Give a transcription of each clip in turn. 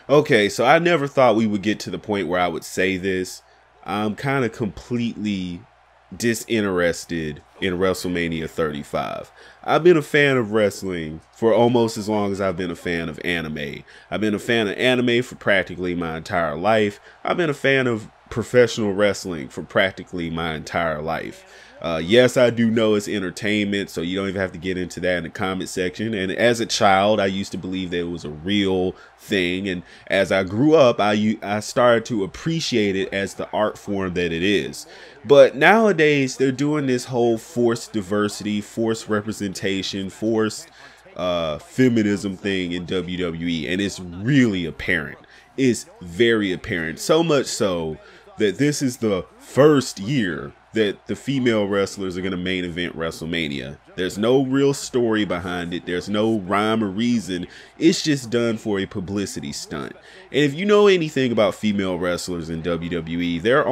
Okay, so I never thought we would get to the point where I would say this. I'm kind of completely disinterested in WrestleMania 35. I've been a fan of wrestling for almost as long as I've been a fan of anime. I've been a fan of anime for practically my entire life. I've been a fan of professional wrestling for practically my entire life. Yes, I do know it's entertainment, so you don't even have to get into that in the comment section. And as a child, I used to believe that it was a real thing. And as I grew up, I started to appreciate it as the art form that it is. But nowadays, they're doing this whole forced diversity, forced representation, forced feminism thing in WWE. And it's really apparent. It's very apparent. So much so that this is the first year that the female wrestlers are going to main event WrestleMania. There's no real story behind it. There's no rhyme or reason. It's just done for a publicity stunt. And if you know anything about female wrestlers in WWE, there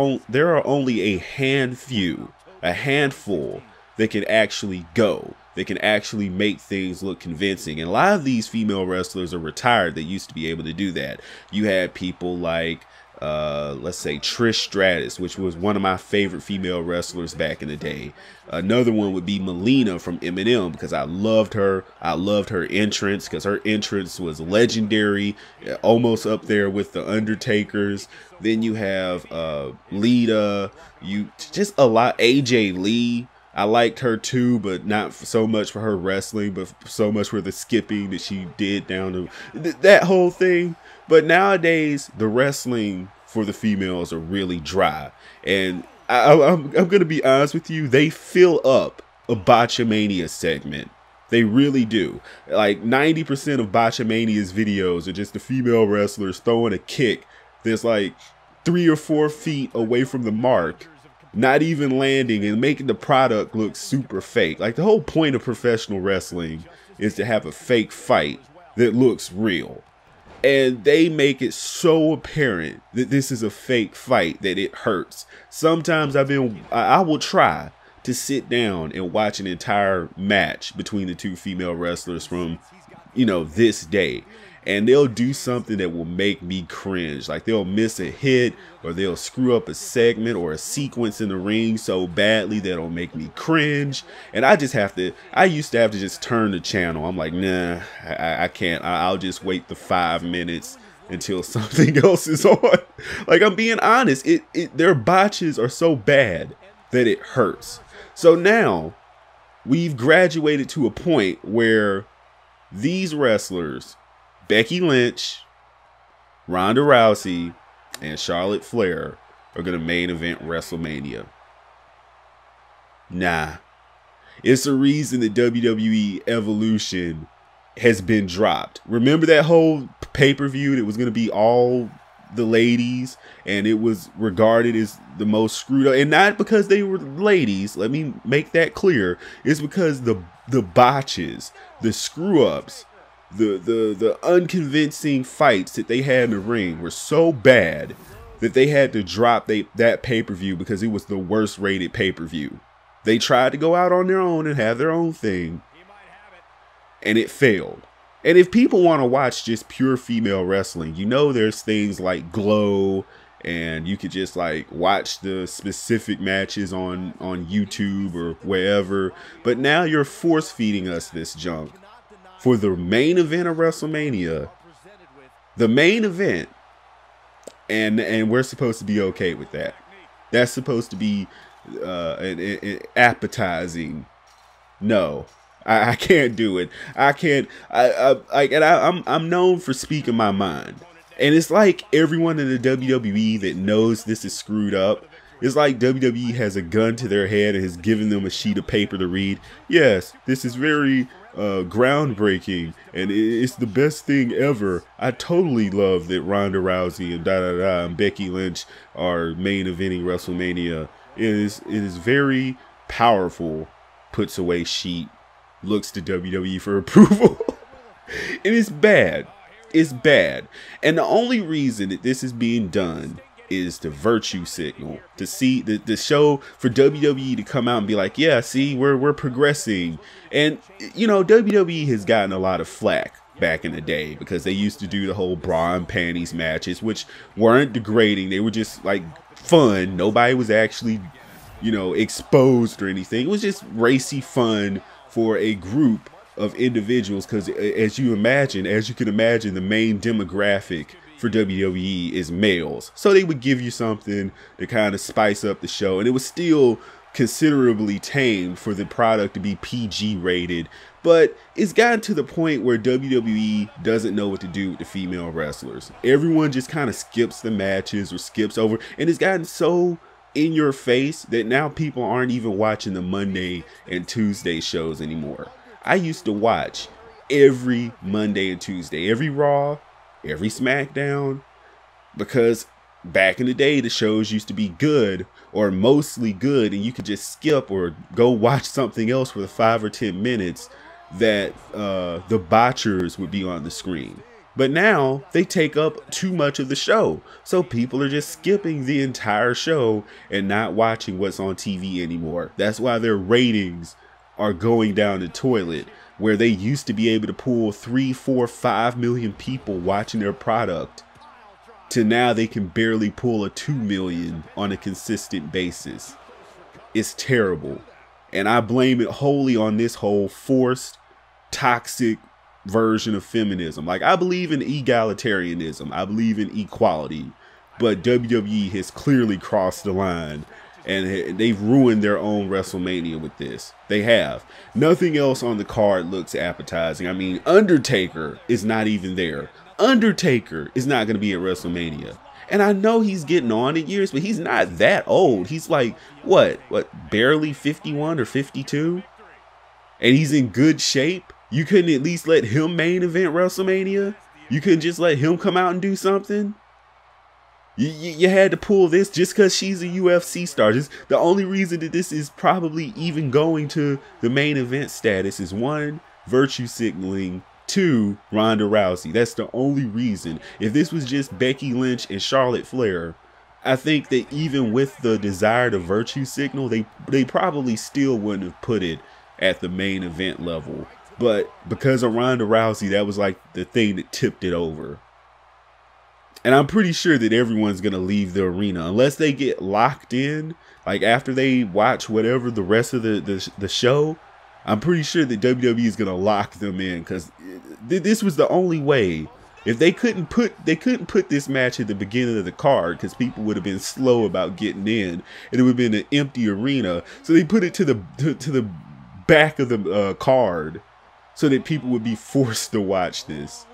are only a handful that can actually go. They can actually make things look convincing. And a lot of these female wrestlers are retired that used to be able to do that. You had people like let's say Trish Stratus, which was one of my favorite female wrestlers back in the day. Another one would be Melina from Eminem, because I loved her. I loved her entrance, because her entrance was legendary, almost up there with the Undertaker's. Then you have Lita, just a lot. AJ Lee, I liked her too, but not so much for her wrestling, but so much for the skipping that she did down to that whole thing. But nowadays, the wrestling for the females are really dry. And I'm going to be honest with you, they fill up a Botchamania segment. They really do. Like 90% of Botchamania's videos are just the female wrestlers throwing a kick that's like 3 or 4 feet away from the mark, not even landing, and making the product look super fake. Like, the whole point of professional wrestling is to have a fake fight that looks real. And they make it so apparent that this is a fake fight that it hurts. Sometimes I will try to sit down and watch an entire match between the two female wrestlers from, this day. And they'll do something that will make me cringe. Like, they'll miss a hit, or they'll screw up a segment or a sequence in the ring so badly that it'll make me cringe. And I used to have to just turn the channel. I'm like, nah, I can't. I'll just wait the 5 minutes until something else is on. Like, I'm being honest. Their botches are so bad that it hurts. So now we've graduated to a point where these wrestlers, Becky Lynch, Ronda Rousey, and Charlotte Flair, are going to main event WrestleMania. Nah. It's the reason that WWE Evolution has been dropped. Remember that whole pay-per-view that was going to be all the ladies, and it was regarded as the most screwed up, and not because they were ladies, let me make that clear. It's because the botches, the screw-ups, the unconvincing fights that they had in the ring were so bad that they had to drop that pay-per-view because it was the worst rated pay-per-view. They tried to go out on their own and have their own thing, and it failed. And if people want to watch just pure female wrestling, there's things like Glow, and you could just like watch the specific matches on YouTube or wherever. But now you're force feeding us this junk. For the main event of WrestleMania, the main event, and we're supposed to be okay with that. That's supposed to be an appetizing. No, I can't do it. I can't. I'm known for speaking my mind, and it's like everyone in the WWE that knows this is screwed up. It's like WWE has a gun to their head and has given them a sheet of paper to read. Yes, this is very groundbreaking, and it's the best thing ever. I totally love that Ronda Rousey and and Becky Lynch are main eventing WrestleMania. It is very powerful. Puts away sheet, looks to WWE for approval. And it's bad. It's bad. And the only reason that this is being done is the virtue signal, to see the show, for WWE to come out and be like, yeah, see, we're progressing. And WWE has gotten a lot of flack back in the day, because they used to do the whole bra and panties matches, which weren't degrading. They were just like fun. Nobody was actually, you know, exposed or anything. It was just racy fun for a group of individuals, because as you can imagine, the main demographic for WWE is males. So they would give you something to kind of spice up the show, and it was still considerably tame for the product to be PG rated. But it's gotten to the point where WWE doesn't know what to do with the female wrestlers. Everyone just kind of skips the matches or skips over, and it's gotten so in your face that now people aren't even watching the Monday and Tuesday shows anymore. I used to watch every Monday and Tuesday, every Raw, every SmackDown, because back in the day the shows used to be good, or mostly good, and you could just skip or go watch something else for the 5 or 10 minutes that the botchers would be on the screen. But now they take up too much of the show, so people are just skipping the entire show and not watching what's on TV anymore. That's why their ratings are going down the toilet, where they used to be able to pull 3, 4, 5 million people watching their product, to now they can barely pull a 2 million on a consistent basis. It's terrible. And I blame it wholly on this whole forced, toxic version of feminism. Like, I believe in egalitarianism. I believe in equality. But WWE has clearly crossed the line, and they've ruined their own WrestleMania with this. They have. Nothing else on the card looks appetizing. I mean, Undertaker is not even there. Undertaker is not going to be at WrestleMania. And I know he's getting on in years, but he's not that old. He's like, what, barely 51 or 52? And he's in good shape? You couldn't at least let him main event WrestleMania? You couldn't just let him come out and do something? You had to pull this just because she's a UFC star. Just the only reason that this is probably even going to the main event status is 1, virtue signaling, 2, Ronda Rousey. That's the only reason. If this was just Becky Lynch and Charlotte Flair, I think that even with the desire to virtue signal, they probably still wouldn't have put it at the main event level. But because of Ronda Rousey, that was like the thing that tipped it over. And I'm pretty sure that everyone's going to leave the arena unless they get locked in. Like after they watch whatever the rest of the show, I'm pretty sure that WWE is going to lock them in, because this was the only way. If they couldn't put this match at the beginning of the card, because people would have been slow about getting in, and it would have been an empty arena. So they put it to the back of the card so that people would be forced to watch this.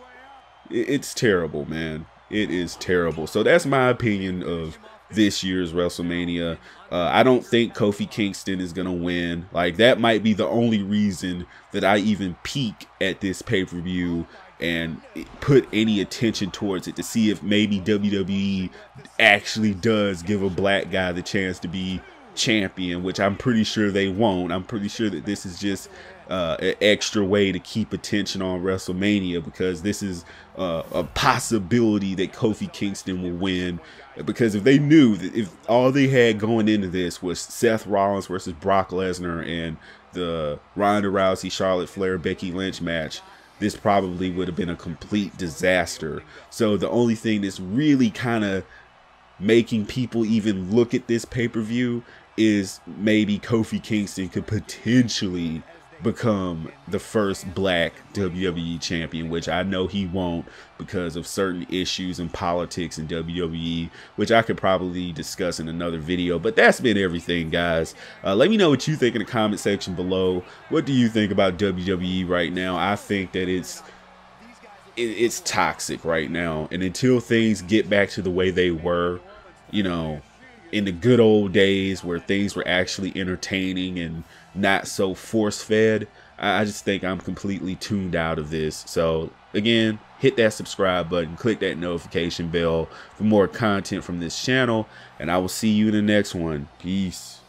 It's terrible, man. It is terrible. So that's my opinion of this year's WrestleMania. I don't think Kofi Kingston is going to win. Like, that might be the only reason that I even peek at this pay-per-view and put any attention towards it, to see if maybe WWE actually does give a black guy the chance to be champion, which I'm pretty sure they won't. I'm pretty sure that this is just an extra way to keep attention on WrestleMania, because this is a possibility that Kofi Kingston will win. Because if they knew that if all they had going into this was Seth Rollins versus Brock Lesnar and the Ronda Rousey, Charlotte Flair, Becky Lynch match, this probably would have been a complete disaster. So the only thing that's really kind of making people even look at this pay-per-view is maybe Kofi Kingston could potentially become the first black WWE champion, which I know he won't because of certain issues and politics in WWE, which I could probably discuss in another video. But that's been everything, guys. Let me know what you think in the comment section below. What do you think about WWE right now? I think that it's toxic right now, and until things get back to the way they were, you know, in the good old days where things were actually entertaining and not so force-fed, I just think I'm completely tuned out of this. So again, hit that subscribe button, click that notification bell for more content from this channel, and I will see you in the next one. Peace.